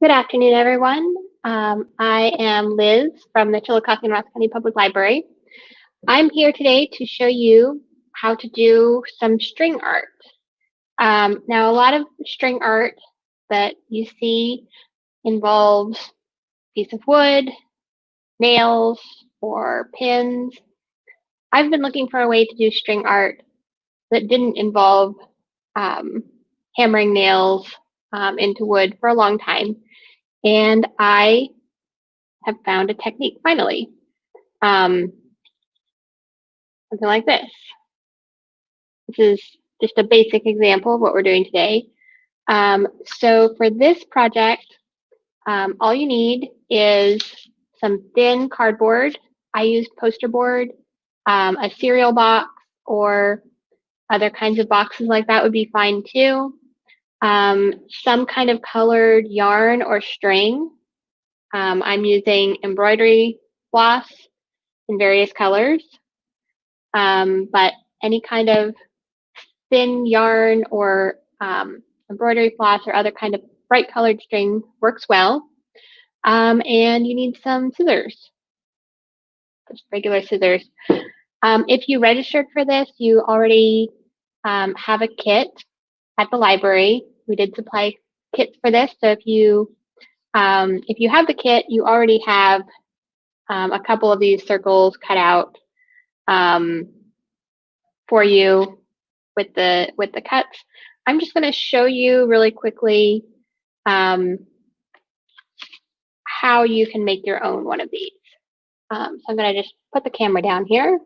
Good afternoon, everyone. I am Liz from the Chillicothe and Ross County Public Library. I'm here today to show you how to do some string art. Now, a lot of string art that you see involves a piece of wood, nails, or pins. I've been looking for a way to do string art that didn't involve hammering nails into wood for a long time. And I have found a technique finally. Something like this. This is just a basic example of what we're doing today. So for this project, all you need is some thin cardboard. I used poster board, a cereal box, or other kinds of boxes like that would be fine too. Some kind of colored yarn or string. I'm using embroidery floss in various colors, but any kind of thin yarn or embroidery floss or other kind of bright colored string works well. And you need some scissors, just regular scissors. If you registered for this, you already have a kit at the library. We did supply kits for this, so if you have the kit, you already have a couple of these circles cut out for you with the cuts. I'm just going to show you really quickly how you can make your own one of these. So I'm going to just put the camera down here.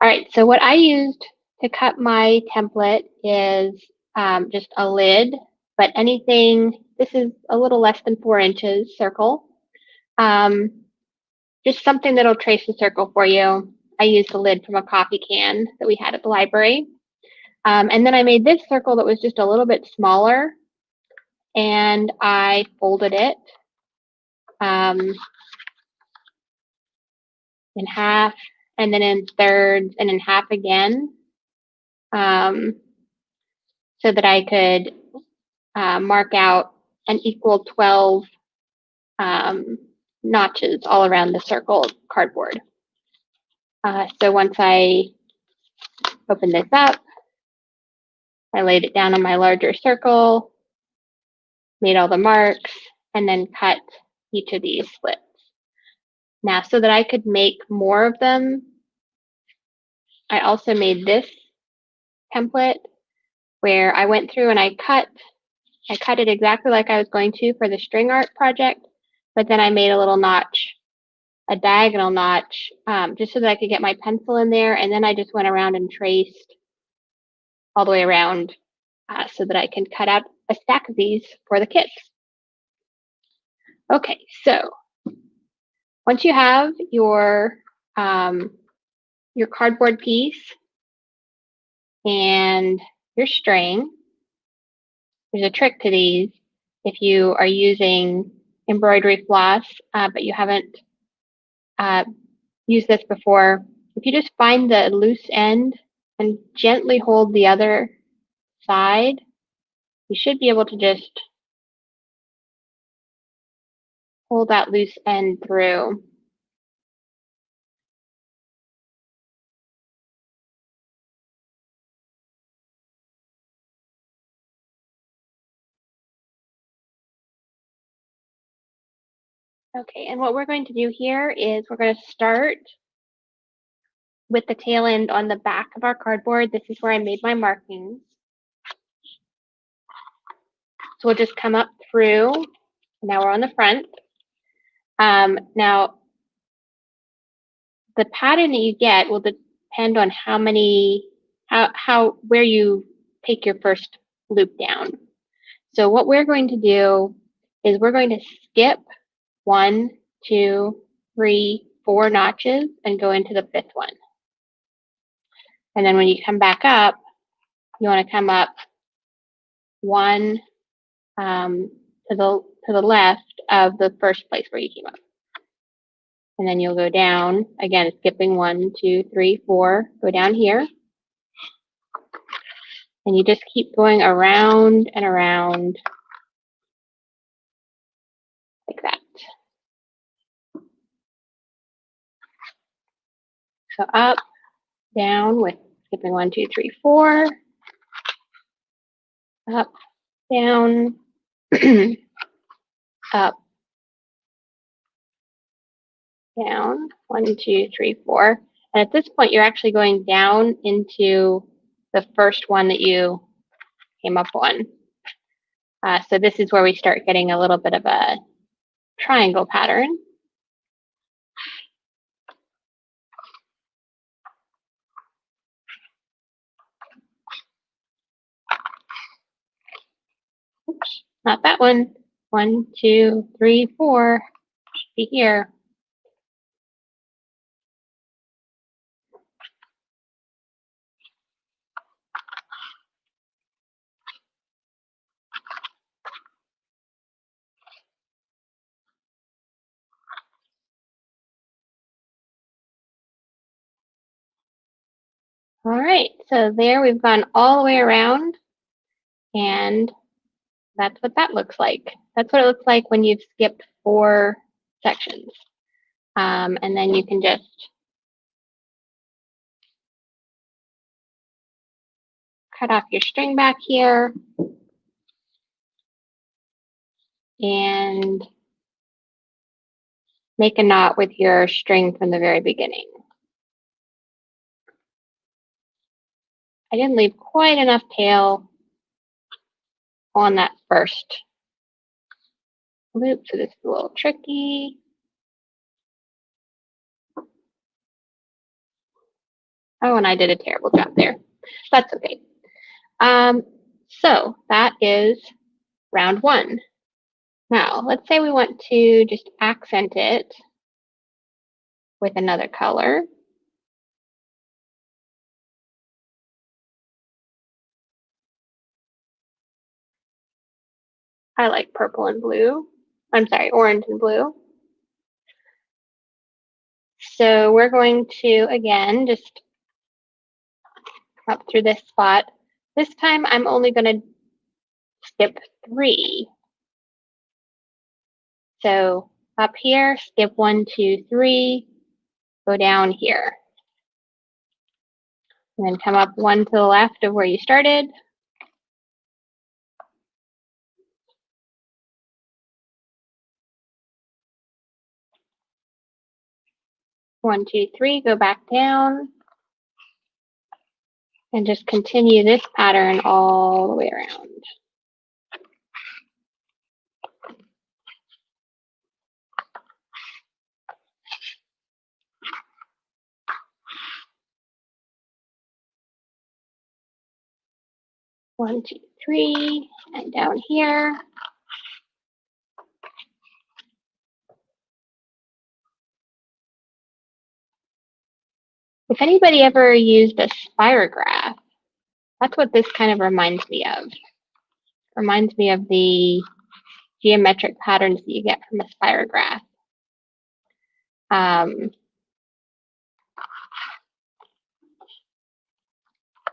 All right, so what I used to cut my template is just a lid, but anything, this is a little less than 4 inches circle. Just something that'll trace the circle for you. I used the lid from a coffee can that we had at the library. And then I made this circle that was just a little bit smaller, and I folded it in half, and then in thirds, and in half again, so that I could mark out an equal 12 notches all around the circle of cardboard. So once I opened this up, I laid it down on my larger circle, made all the marks, and then cut each of these slits. Now, so that I could make more of them, I also made this template where I went through and I cut it exactly like I was going to for the string art project, but then I made a little notch, a diagonal notch, just so that I could get my pencil in there, and then I just went around and traced all the way around so that I can cut out a stack of these for the kits. Okay, so once you have your cardboard piece and your string, there's a trick to these. If you are using embroidery floss, but you haven't used this before, if you just find the loose end and gently hold the other side, you should be able to just hold that loose end through. Okay, and what we're going to do here is we're going to start with the tail end on the back of our cardboard. This is where I made my markings. So we'll just come up through. Now we're on the front. Now, the pattern that you get will depend on where you take your first loop down. So what we're going to do is we're going to skip 1, 2, 3, 4 notches and go into the 5th one. And then when you come back up, you want to come up 1 to the left of the first place where you came up. And then you'll go down, again, skipping 1, 2, 3, 4, go down here. And you just keep going around and around like that. So up, down with skipping 1, 2, 3, 4. Up, down, up, down, 1, 2, 3, 4. And at this point, you're actually going down into the first one that you came up on. So this is where we start getting a little bit of a triangle pattern. Oops, not that one. 1, 2, 3, 4. Should be here. All right, so there we've gone all the way around, and that's what that looks like. That's what it looks like when you've skipped 4 sections. And then you can just cut off your string back here and make a knot with your string from the very beginning. I didn't leave quite enough tail on that first loop, so this is a little tricky. Oh, and I did a terrible job there. That's okay. So that is round 1. Now, let's say we want to just accent it with another color. I like purple and blue. I'm sorry, orange and blue. So we're going to, again, just up through this spot. This time I'm only going to skip 3. So up here, skip 1, 2, 3, go down here. And then come up 1 to the left of where you started. One, 2, 3, go back down. And just continue this pattern all the way around. One, 2, 3, and down here. If anybody ever used a spirograph, that's what this kind of reminds me of. Reminds me of the geometric patterns that you get from a spirograph.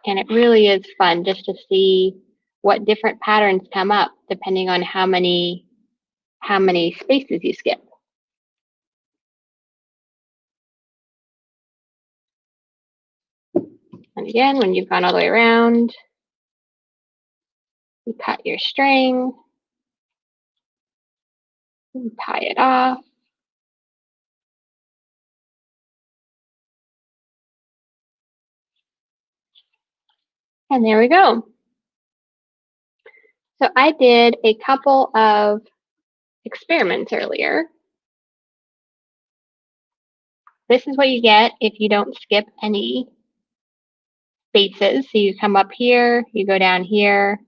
And it really is fun just to see what different patterns come up depending on how many spaces you skip. And again, when you've gone all the way around, you cut your string, and tie it off. And there we go. So I did a couple of experiments earlier. This is what you get if you don't skip any spaces. So you come up here, you go down here,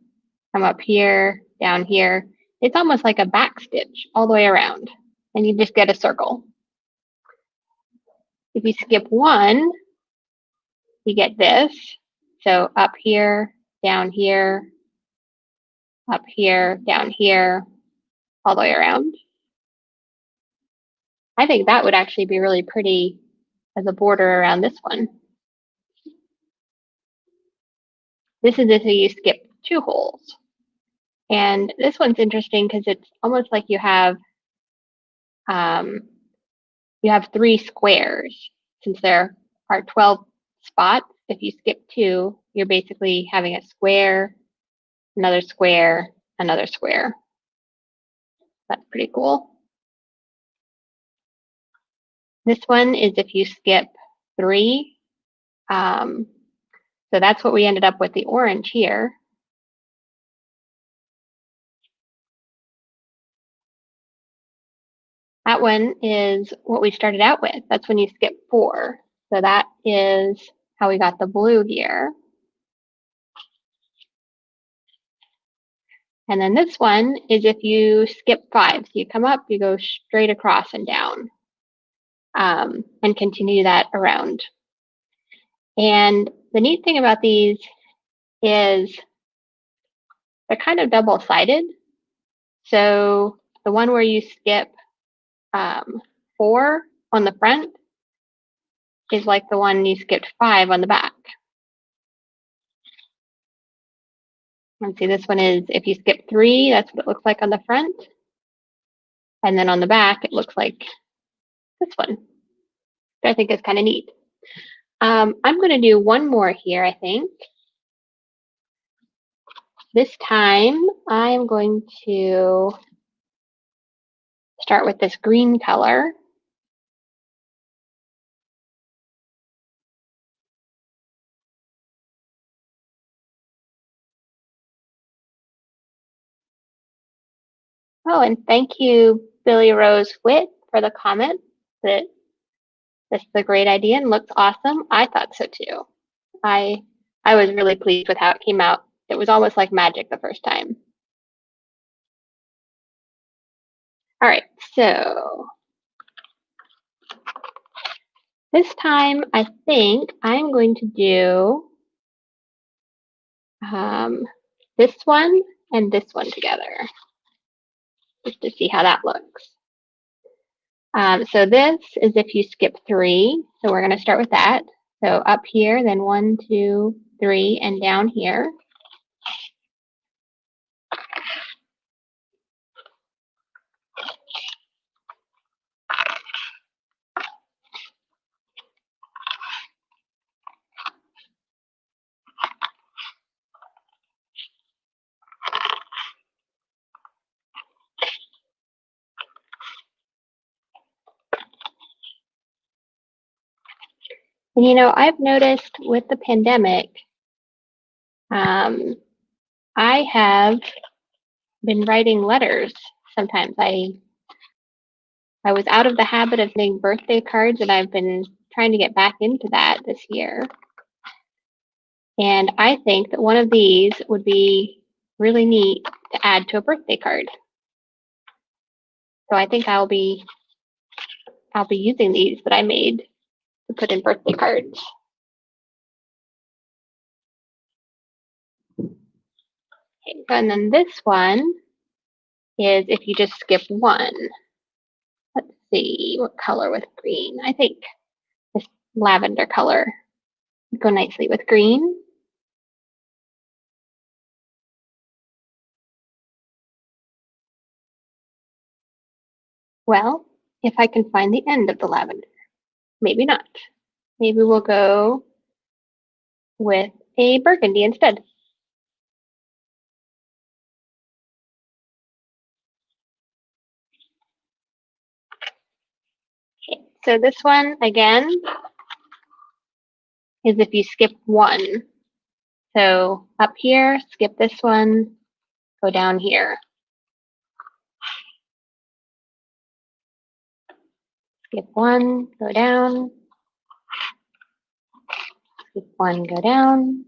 come up here, down here. It's almost like a back stitch all the way around, and you just get a circle. If you skip 1, you get this. So up here, down here, up here, down here, all the way around. I think that would actually be really pretty as a border around this one. This is if you skip 2 holes. And this one's interesting because it's almost like you have 3 squares. Since there are 12 spots, if you skip 2, you're basically having a square, another square, another square. That's pretty cool. This one is if you skip 3. So that's what we ended up with the orange here. That one is what we started out with. That's when you skip 4. So that is how we got the blue here. And then this one is if you skip 5. So you come up, you go straight across and down, and continue that around. And the neat thing about these is they're kind of double-sided. So the one where you skip 4 on the front is like the one you skipped 5 on the back. And see, this one is if you skip 3, that's what it looks like on the front. And then on the back, it looks like this one, which I think is kind of neat. I'm going to do one more here, I think. This time, I'm going to start with this green color. Oh, and thank you, Billy Rose Witt, for the comment that this is a great idea and looks awesome. I thought so too. I was really pleased with how it came out. It was almost like magic the first time. All right, so this time I think I'm going to do this one and this one together, just to see how that looks. So this is if you skip 3. So we're going to start with that. So up here, then 1, 2, 3, and down here. And you know, I've noticed with the pandemic, I have been writing letters. Sometimes I was out of the habit of getting birthday cards, and I've been trying to get back into that this year. And I think that one of these would be really neat to add to a birthday card. So I think I'll be using these that I made to put in birthday cards. Okay, and then this one is if you just skip 1. Let's see, what color with green? I think this lavender color would go nicely with green. Well, if I can find the end of the lavender, maybe not. Maybe we'll go with a burgundy instead. Okay, so this one again is if you skip 1. So up here, skip this one, go down here. Skip 1, go down. Skip 1, go down.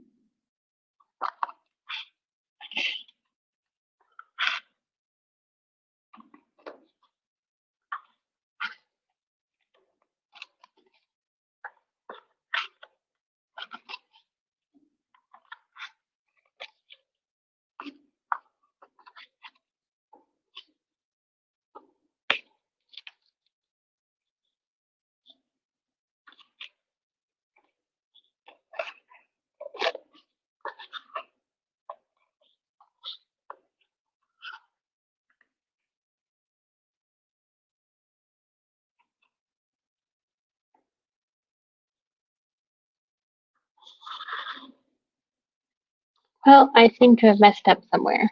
Well, I seem to have messed up somewhere.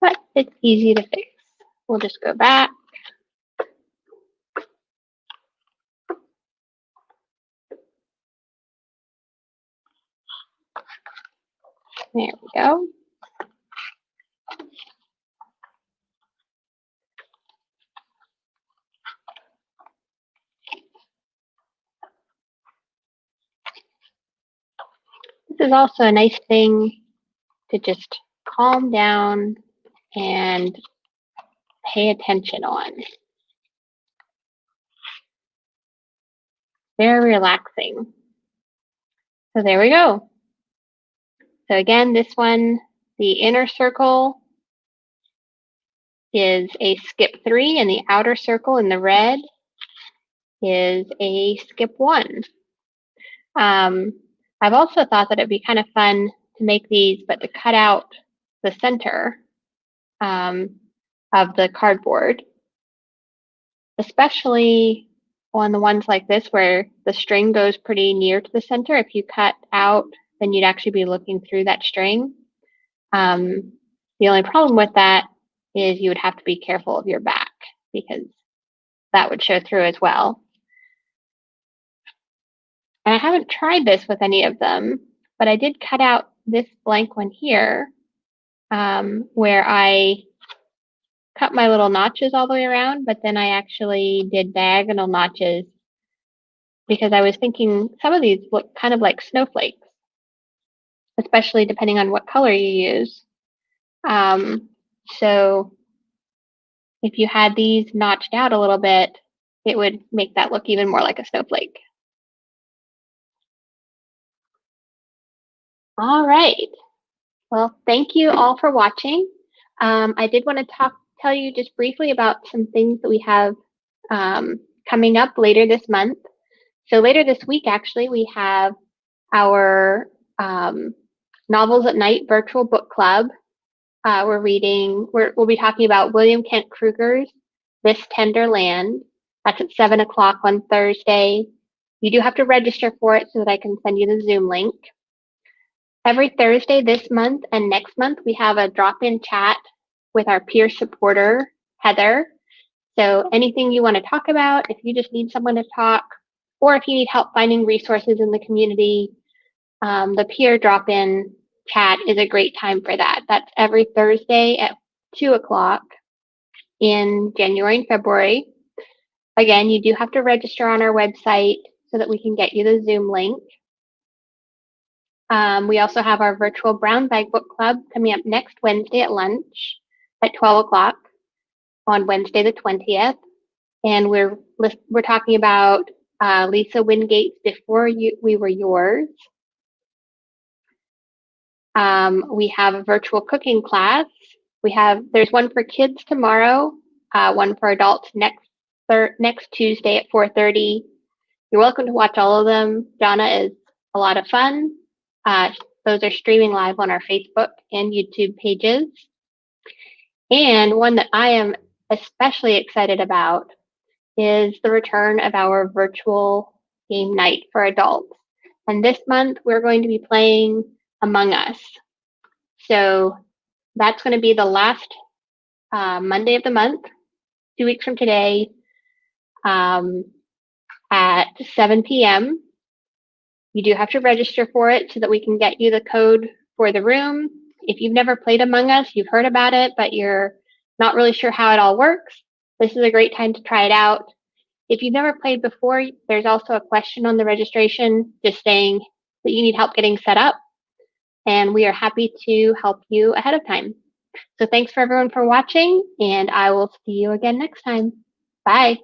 But it's easy to fix. We'll just go back. There we go. This is also a nice thing to just calm down and pay attention on. Very relaxing. So there we go. So again, this one, the inner circle is a skip 3, and the outer circle in the red is a skip 1. I've also thought that it'd be kind of fun to make these, but to cut out the center of the cardboard, especially on the ones like this where the string goes pretty near to the center. If you cut out, then you'd actually be looking through that string. The only problem with that is you would have to be careful of your back because that would show through as well. And I haven't tried this with any of them, but I did cut out this blank one here where I cut my little notches all the way around, but then I actually did diagonal notches because I was thinking some of these look kind of like snowflakes, especially depending on what color you use. So if you had these notched out a little bit, it would make that look even more like a snowflake. All right. Well, thank you all for watching. I did want to tell you just briefly about some things that we have coming up later this month. So later this week, actually, we have our Novels at Night virtual book club. We'll be talking about William Kent Kruger's This Tender Land. That's at 7 o'clock on Thursday. You do have to register for it so that I can send you the Zoom link. Every Thursday this month and next month, we have a drop-in chat with our peer supporter, Heather. So anything you want to talk about, if you just need someone to talk, or if you need help finding resources in the community, the peer drop-in chat is a great time for that. That's every Thursday at 2 o'clock in January and February. Again, you do have to register on our website so that we can get you the Zoom link. We also have our virtual Brown Bag Book Club coming up next Wednesday at lunch at 12 o'clock on Wednesday the 20th. And we're talking about Lisa Wingate's Before We Were Yours. We have a virtual cooking class. There's one for kids tomorrow, one for adults next Tuesday at 4:30. You're welcome to watch all of them. Donna is a lot of fun. Those are streaming live on our Facebook and YouTube pages. And one that I am especially excited about is the return of our virtual game night for adults. And this month we're going to be playing Among Us. So that's going to be the last Monday of the month, 2 weeks from today, at 7 p.m. You do have to register for it so that we can get you the code for the room. If you've never played Among Us, you've heard about it, but you're not really sure how it all works, this is a great time to try it out. If you've never played before, there's also a question on the registration just saying that you need help getting set up, and we are happy to help you ahead of time. So thanks for everyone for watching, and I will see you again next time. Bye.